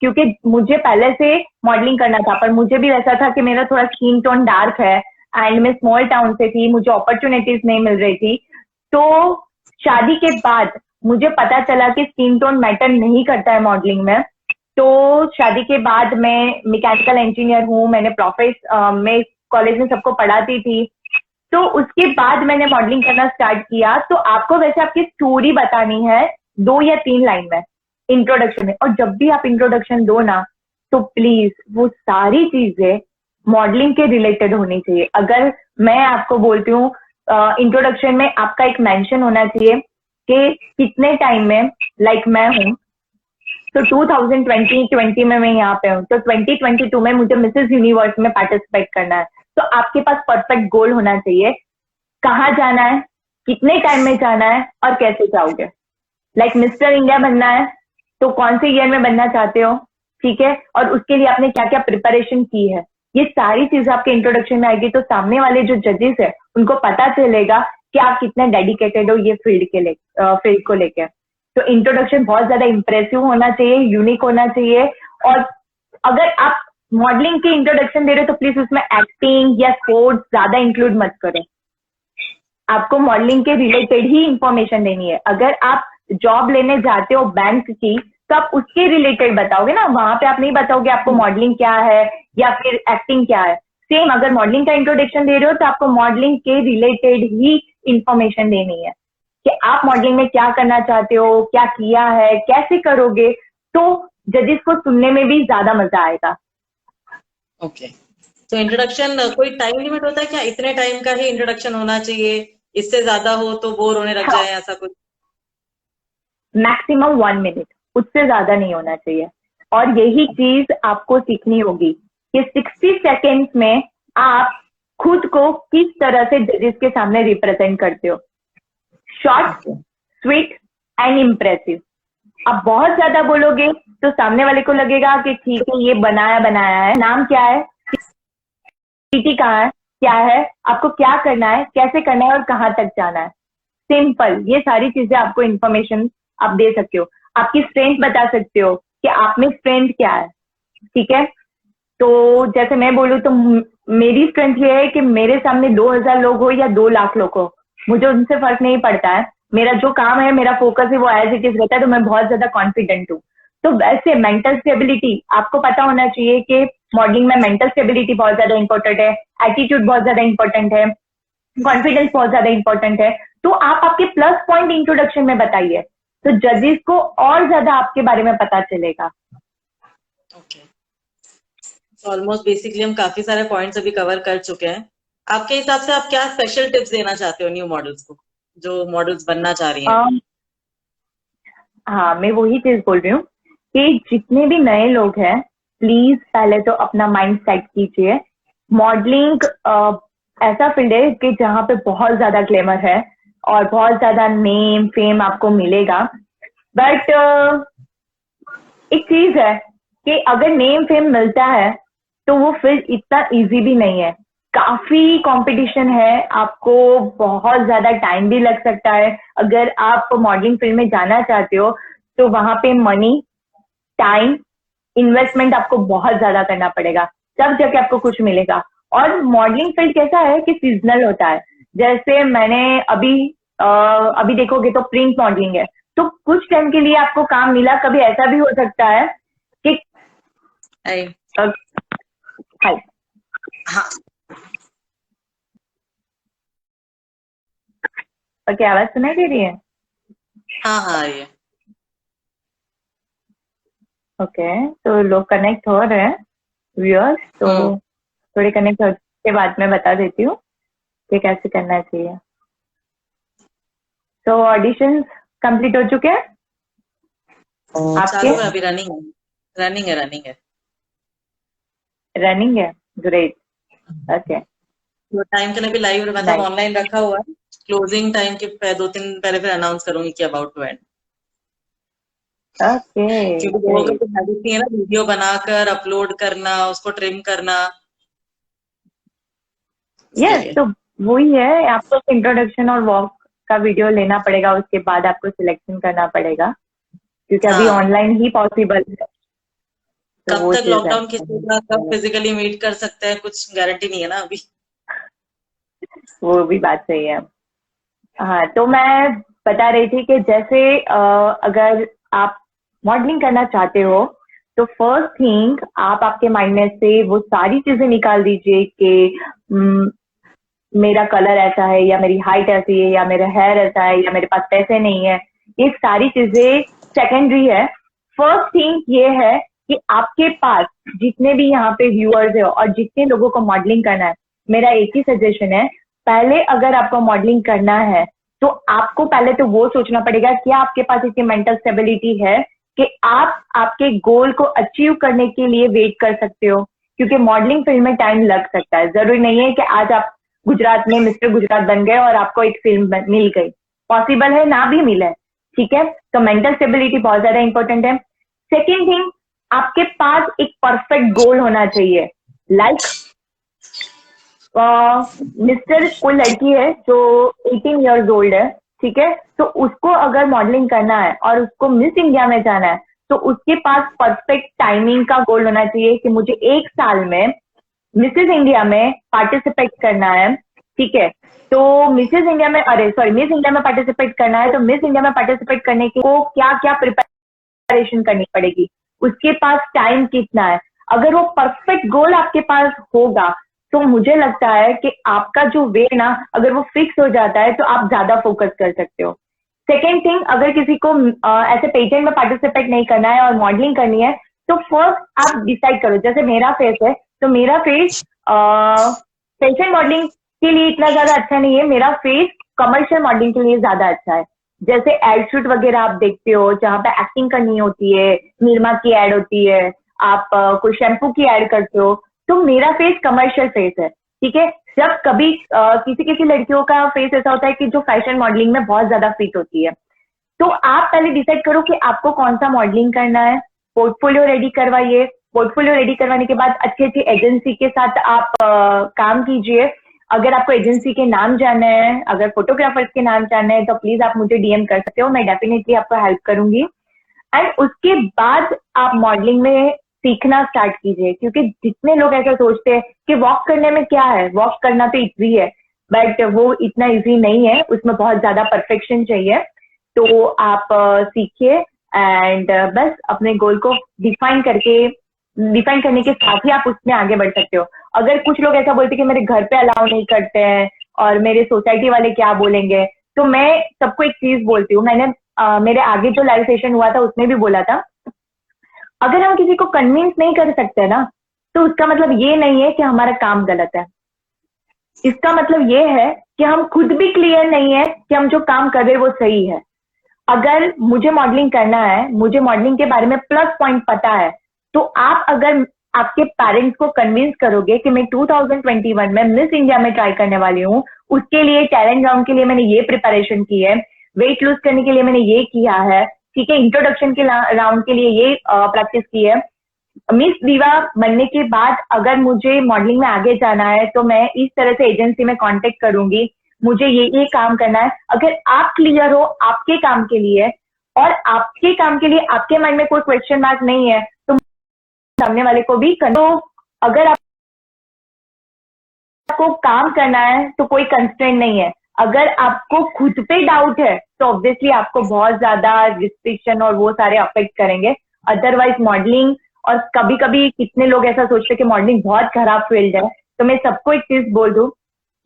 क्योंकि मुझे पहले से मॉडलिंग करना था पर मुझे भी वैसा था कि मेरा थोड़ा स्किन टोन डार्क है एंड मैं स्मॉल टाउन से थी, मुझे अपॉर्चुनिटीज नहीं मिल रही थी। तो शादी के बाद मुझे पता चला कि स्किन टोन मैटर नहीं करता है मॉडलिंग में। तो शादी के बाद मैं मैकेनिकल इंजीनियर हूँ, मैंने मैं कॉलेज में सबको पढ़ाती थी। तो उसके बाद मैंने मॉडलिंग करना स्टार्ट किया। तो आपको वैसे आपकी स्टोरी बतानी है 2 या 3 लाइन में इंट्रोडक्शन में। और जब भी आप इंट्रोडक्शन दो ना तो प्लीज वो सारी चीजें मॉडलिंग के रिलेटेड होनी चाहिए। अगर मैं आपको बोलती हूँ इंट्रोडक्शन में आपका एक मेंशन होना चाहिए कि कितने टाइम में, लाइक मैं हूँ तो 2020 में मैं यहाँ पे हूँ, तो 2022 में मुझे मिसेस यूनिवर्स में पार्टिसिपेट करना है। तो आपके पास परफेक्ट गोल होना चाहिए, कहाँ जाना है, कितने टाइम में जाना है और कैसे जाओगे। लाइक मिस्टर इंडिया बनना है तो कौन से ईयर में बनना चाहते हो, ठीक है, और उसके लिए आपने क्या क्या प्रिपरेशन की है। ये सारी चीजें आपके इंट्रोडक्शन में आएगी तो सामने वाले जो जजेस है उनको पता चलेगा कि आप कितने डेडिकेटेड हो ये फील्ड को लेकर। तो इंट्रोडक्शन बहुत ज्यादा इंप्रेसिव होना चाहिए, यूनिक होना चाहिए। और अगर आप मॉडलिंग के इंट्रोडक्शन दे रहे हो तो प्लीज उसमें एक्टिंग या स्पोर्ट्स ज्यादा इंक्लूड मत करें। आपको मॉडलिंग के रिलेटेड ही इंफॉर्मेशन देनी है। अगर आप जॉब लेने जाते हो बैंक की तो आप उसके रिलेटेड बताओगे ना, वहां पे आप नहीं बताओगे आपको मॉडलिंग क्या है या फिर एक्टिंग क्या है। सेम अगर मॉडलिंग का इंट्रोडक्शन दे रहे हो तो आपको मॉडलिंग के रिलेटेड ही इंफॉर्मेशन देनी है कि आप मॉडलिंग में क्या करना चाहते हो, क्या किया है, कैसे करोगे। तो जजेस को सुनने में भी ज्यादा मजा आएगा। ओके, तो इंट्रोडक्शन कोई टाइम लिमिट होता है क्या? इतने टाइम का ही इंट्रोडक्शन होना चाहिए, इससे ज्यादा हो तो बोर होने लग जाए, ऐसा कुछ? मैक्सिमम 1 मिनट, उससे ज्यादा नहीं होना चाहिए। और यही चीज आपको सीखनी होगी कि 60 सेकेंड्स में आप खुद को किस तरह से जजेस के सामने रिप्रेजेंट करते हो। Short, sweet and impressive. आप बहुत ज्यादा बोलोगे तो सामने वाले को लगेगा कि ठीक है ये बनाया है, नाम क्या है, सिटी कहाँ है, क्या है, आपको क्या करना है, कैसे करना है और कहाँ तक जाना है। सिंपल, ये सारी चीजें आपको इंफॉर्मेशन आप दे सकते हो। आपकी स्ट्रेंथ बता सकते हो कि आप में स्ट्रेंथ क्या है, ठीक है। तो जैसे मैं बोलूँ तो मेरी स्ट्रेंथ ये है कि मेरे सामने 2000 लोग हो या 2 लाख लोग हो, मुझे उनसे फर्क नहीं पड़ता है। मेरा जो काम है, मेरा फोकस है वो एज इट इज रहता है, तो मैं बहुत ज्यादा कॉन्फिडेंट हूँ। तो वैसे मेंटल स्टेबिलिटी आपको पता होना चाहिए कि मॉडलिंग में मेंटल स्टेबिलिटी बहुत ज्यादा इंपॉर्टेंट है, एटीट्यूड बहुत ज्यादा इंपॉर्टेंट है, कॉन्फिडेंस बहुत ज्यादा इंपॉर्टेंट है। तो आप आपके प्लस पॉइंट इंट्रोडक्शन में बताइए तो जजेस को और ज्यादा आपके बारे में पता चलेगा। ओके, तो ऑलमोस्ट बेसिकली हम काफी सारे पॉइंट्स अभी कवर कर चुके हैं। आपके हिसाब से आप क्या स्पेशल टिप्स देना चाहते हो न्यू मॉडल्स को, जो मॉडल्स बनना चाह रही हैं? हाँ, मैं वही चीज बोल रही हूँ कि जितने भी नए लोग हैं, प्लीज पहले तो अपना माइंड सेट कीजिए। मॉडलिंग ऐसा फील्ड है कि जहाँ पे बहुत ज्यादा ग्लैमर है और बहुत ज्यादा नेम फेम आपको मिलेगा, बट एक चीज है कि अगर नेम फेम मिलता है तो वो फील्ड इतना इजी भी नहीं है। काफी कंपटीशन है, आपको बहुत ज्यादा टाइम भी लग सकता है। अगर आप मॉडलिंग फील्ड में जाना चाहते हो तो वहां पे मनी, टाइम, इन्वेस्टमेंट आपको बहुत ज्यादा करना पड़ेगा, तब जाके आपको कुछ मिलेगा। और मॉडलिंग फील्ड कैसा है कि सीजनल होता है। जैसे मैंने अभी देखोगे तो प्रिंट मॉडलिंग है, तो कुछ टाइम के लिए आपको काम मिला, कभी ऐसा भी हो सकता है कि हाय। हाय, हाँ ओके, आवाज सुनाई दे रही है? हाँ हाँ, ये ओके, तो लोग कनेक्ट हो रहे हैं व्यूअर्स, तो थोड़े कनेक्ट होने के बाद मैं बता देती हूँ कि कैसे करना चाहिए। तो ऑडिशन कंप्लीट हो चुके हैं आपके? चालू है, अभी रनिंग है, रनिंग है, रनिंग है। रनिंग है, ग्रेट, ओके, तो टाइम के लिए भी लाइव मतलब नाइस, ऑनलाइन रखा हुआ है। क्लोजिंग टाइम के 2 दिन पहले फिर अनाउंस करूंगी कि अबाउट टू एंड। ओके, क्योंकि लोगों को ग्रेट, तो हैबिट नहीं है ना वीडियो बनाकर अपलोड करना, उसको ट्रिम करना, यस। इसलिए। तो वही है, आपको इंट्रोडक्शन और वॉक का वीडियो लेना पड़ेगा, उसके बाद आपको सिलेक्शन करना पड़ेगा, क्योंकि अभी हाँ, ऑनलाइन ही पॉसिबल है, तो कब वो तक चीज है। लॉकडाउन खींचेगा, कब फिजिकली मीट कर सकते हैं, कुछ गारंटी नहीं है ना अभी। वो भी बात सही है। हाँ, तो मैं बता रही थी कि जैसे अगर आप मॉडलिंग करना चाहते हो तो फर्स्ट थिंग, आप आपके माइंड में से वो सारी चीजें निकाल दीजिए कि मेरा कलर ऐसा है, या मेरी हाइट ऐसी है, या मेरा हेयर ऐसा है, या मेरे पास पैसे नहीं है। ये सारी चीजें सेकेंडरी है। फर्स्ट थिंग ये है कि आपके पास जितने भी यहाँ पे व्यूअर्स है और जितने लोगों को मॉडलिंग करना है, मेरा एक ही सजेशन है, पहले अगर आपको मॉडलिंग करना है तो आपको पहले तो वो सोचना पड़ेगा क्या आपके पास इतनी मेंटल स्टेबिलिटी है कि आप आपके गोल को अचीव करने के लिए वेट कर सकते हो। क्योंकि मॉडलिंग फील्ड में टाइम लग सकता है, जरूरी नहीं है कि आज आप गुजरात में मिस्टर गुजरात बन गए और आपको एक फिल्म मिल गई, पॉसिबल है ना भी मिले, ठीक है। तो मेंटल स्टेबिलिटी बहुत ज्यादा इंपॉर्टेंट है। सेकेंड थिंग, आपके पास एक परफेक्ट गोल होना चाहिए। लाइक मिस्टर कोई लड़की है जो 18 इयर्स ओल्ड है, ठीक है, तो उसको अगर मॉडलिंग करना है और उसको मिस इंडिया में जाना है, तो उसके पास परफेक्ट टाइमिंग का गोल होना चाहिए कि मुझे 1 साल में मिसेस इंडिया में पार्टिसिपेट करना है, ठीक है। तो मिसेस इंडिया में, अरे सॉरी, मिस इंडिया में पार्टिसिपेट करना है, तो मिस इंडिया में पार्टिसिपेट करने को क्या क्या प्रिपरेशन करनी पड़ेगी, उसके पास टाइम कितना है। अगर वो परफेक्ट गोल आपके पास होगा तो मुझे लगता है कि आपका जो वे ना, अगर वो फिक्स हो जाता है तो आप ज्यादा फोकस कर सकते हो। सेकेंड थिंग, अगर किसी को ऐसे पेजेंट में पार्टिसिपेट नहीं करना है और मॉडलिंग करनी है, तो फर्स्ट आप डिसाइड करो। जैसे मेरा फेस है, तो मेरा फेस फैशन मॉडलिंग के लिए इतना ज्यादा अच्छा नहीं है, मेरा फेस कमर्शियल मॉडलिंग के लिए ज्यादा अच्छा है। जैसे एड शूट वगैरह आप देखते हो जहाँ पे एक्टिंग करनी होती है, निर्मा की एड होती है, आप कोई शैम्पू की एड करते हो, तो मेरा फेस कमर्शियल फेस है, ठीक है। जब कभी किसी किसी लड़कियों का फेस ऐसा होता है कि जो फैशन मॉडलिंग में बहुत ज्यादा फिट होती है, तो आप पहले डिसाइड करो कि आपको कौन सा मॉडलिंग करना है। पोर्टफोलियो रेडी करवाइए। पोर्टफोलियो रेडी करवाने के बाद अच्छी अच्छी एजेंसी के साथ आप काम कीजिए। अगर आपको एजेंसी के नाम जानना है, अगर फोटोग्राफर्स के नाम जानना है, तो प्लीज आप मुझे डीएम कर सकते हो, मैं डेफिनेटली आपको हेल्प करूंगी। एंड उसके बाद आप मॉडलिंग में सीखना स्टार्ट कीजिए। क्योंकि जितने लोग ऐसा सोचते हैं कि वॉक करने में क्या है, वॉक करना तो इजी है, बट वो इतना इजी नहीं है, उसमें बहुत ज्यादा परफेक्शन चाहिए। तो आप सीखिए एंड बस अपने गोल को डिफाइन करने के साथ ही आप उसमें आगे बढ़ सकते हो। अगर कुछ लोग ऐसा बोलते कि मेरे घर पे अलाउ नहीं करते हैं और मेरे सोसाइटी वाले क्या बोलेंगे, तो मैं सबको एक चीज बोलती हूँ, मैंने मेरे आगे जो लाइव सेशन हुआ था उसमें भी बोला था, अगर हम किसी को कन्विंस नहीं कर सकते ना, तो उसका मतलब ये नहीं है कि हमारा काम गलत है। इसका मतलब ये है कि हम खुद भी क्लियर नहीं है कि हम जो काम कर रहे हैं वो सही है। अगर मुझे मॉडलिंग करना है, मुझे मॉडलिंग के बारे में प्लस पॉइंट पता है, तो आप अगर आपके पेरेंट्स को कन्विंस करोगे कि मैं 2021 में मिस इंडिया में ट्राई करने वाली हूँ, उसके लिए टैलेंट राउंड के लिए मैंने ये प्रिपरेशन की है, वेट लूज करने के लिए मैंने ये किया है, ठीक है, इंट्रोडक्शन के राउंड के लिए ये प्रैक्टिस की है, मिस दीवा बनने के बाद अगर मुझे मॉडलिंग में आगे जाना है तो मैं इस तरह से एजेंसी में कांटेक्ट करूंगी, मुझे ये काम करना है। अगर आप क्लियर हो आपके काम के लिए और आपके काम के लिए आपके माइंड में कोई क्वेश्चन मार्क नहीं है, तो सामने वाले को भी तो अगर आपको काम करना है तो कोई कंस्ट्रेंट नहीं है। अगर आपको खुद पे डाउट है तो ऑब्वियसली आपको बहुत ज्यादा रिस्ट्रिक्शन और वो सारे अफेक्ट करेंगे। अदरवाइज मॉडलिंग, और कभी कभी कितने लोग ऐसा सोचते हैं कि मॉडलिंग बहुत खराब फील्ड है, तो मैं सबको एक चीज बोल दूं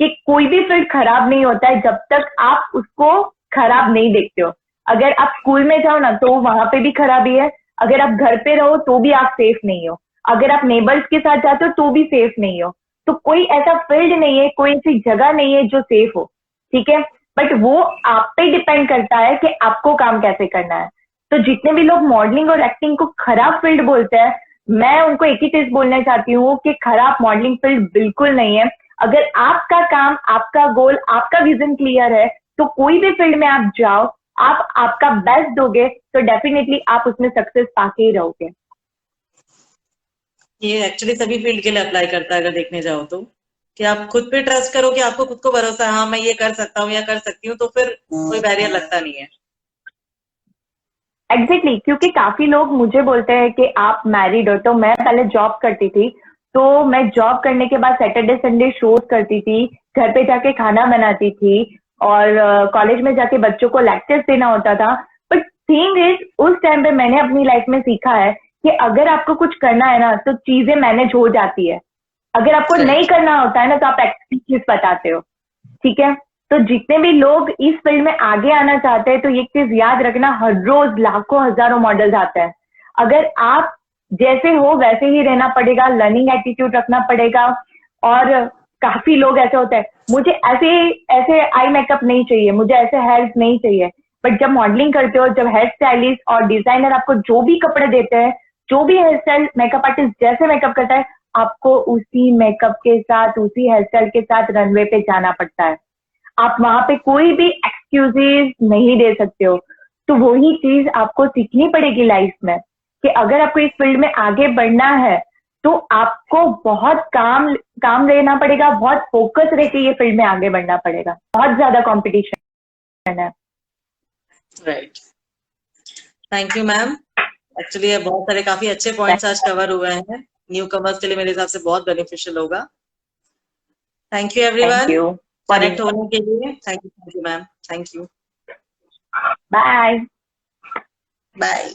कि कोई भी फील्ड खराब नहीं होता है जब तक आप उसको खराब नहीं देखते हो। अगर आप स्कूल में जाओ ना तो वहां पे भी खराबी है, अगर आप घर पे रहो तो भी आप सेफ नहीं हो, अगर आप नेबर्स के साथ जाते हो तो भी सेफ नहीं हो। तो कोई ऐसा फील्ड नहीं है, कोई ऐसी जगह नहीं है जो सेफ हो, ठीक है। बट वो आप पे डिपेंड करता है कि आपको काम कैसे करना है। तो जितने भी लोग मॉडलिंग और एक्टिंग को खराब फील्ड बोलते हैं, मैं उनको एक ही चीज बोलना चाहती हूँ कि खराब मॉडलिंग फील्ड बिल्कुल नहीं है। अगर आपका काम, आपका गोल, आपका विजन क्लियर है तो कोई भी फील्ड में आप जाओ, आप आपका बेस्ट दोगे तो डेफिनेटली आप उसमें सक्सेस पाके ही रहोगे। ये एक्चुअली सभी फील्ड के लिए अप्लाई करता है अगर देखने जाओ तो, कि आप खुद पे ट्रस्ट करो कि आपको खुद को भरोसा है, हाँ मैं ये कर सकता हूँ या कर सकती हूँ, तो फिर कोई बैरियर लगता नहीं है। एग्जैक्टली क्योंकि काफी लोग मुझे बोलते हैं कि आप मैरिड हो, तो मैं पहले जॉब करती थी, तो मैं जॉब करने के बाद सैटरडे संडे शोज करती थी, घर पे जाके खाना बनाती थी और कॉलेज में जाके बच्चों को लेक्चर्स देना होता था। बट थिंग इज उस टाइम पे मैंने अपनी लाइफ में सीखा है कि अगर आपको कुछ करना है ना तो चीजें मैनेज हो जाती है, अगर आपको नहीं करना होता है ना तो आप एक्सक्यूज बताते हो, ठीक है। तो जितने भी लोग इस फील्ड में आगे आना चाहते हैं तो ये चीज याद रखना, हर रोज लाखों हजारों मॉडल्स आते हैं, अगर आप जैसे हो वैसे ही रहना पड़ेगा, लर्निंग एटीट्यूड रखना पड़ेगा। और काफी लोग ऐसे होते हैं, मुझे ऐसे ऐसे आई मेकअप नहीं चाहिए, मुझे ऐसे हेयर्स नहीं चाहिए, बट जब मॉडलिंग करते हो, जब हेयर स्टाइलिस्ट और डिजाइनर आपको जो भी कपड़े देते हैं, जो भी हेयर स्टाइल मेकअप आर्टिस्ट जैसे मेकअप करता है, आपको उसी मेकअप के साथ, उसी हेयर स्टाइल के साथ रनवे पे जाना पड़ता है। आप वहां पे कोई भी एक्सक्यूजेस नहीं दे सकते हो। तो वही चीज आपको सीखनी पड़ेगी लाइफ में कि अगर आपको इस फील्ड में आगे बढ़ना है तो आपको बहुत काम काम लेना पड़ेगा, बहुत फोकस रह के ये फील्ड में आगे बढ़ना पड़ेगा, बहुत ज्यादा कंपटीशन है। Right, thank you ma'am. Actually बहुत सारे काफी अच्छे पॉइंट्स आज कवर हुए हैं, न्यू कमर्स के लिए मेरे हिसाब से बहुत बेनिफिशियल होगा। थैंक यू एवरीवन कनेक्ट होने के लिए। Thank you ma'am, thank you. Bye bye.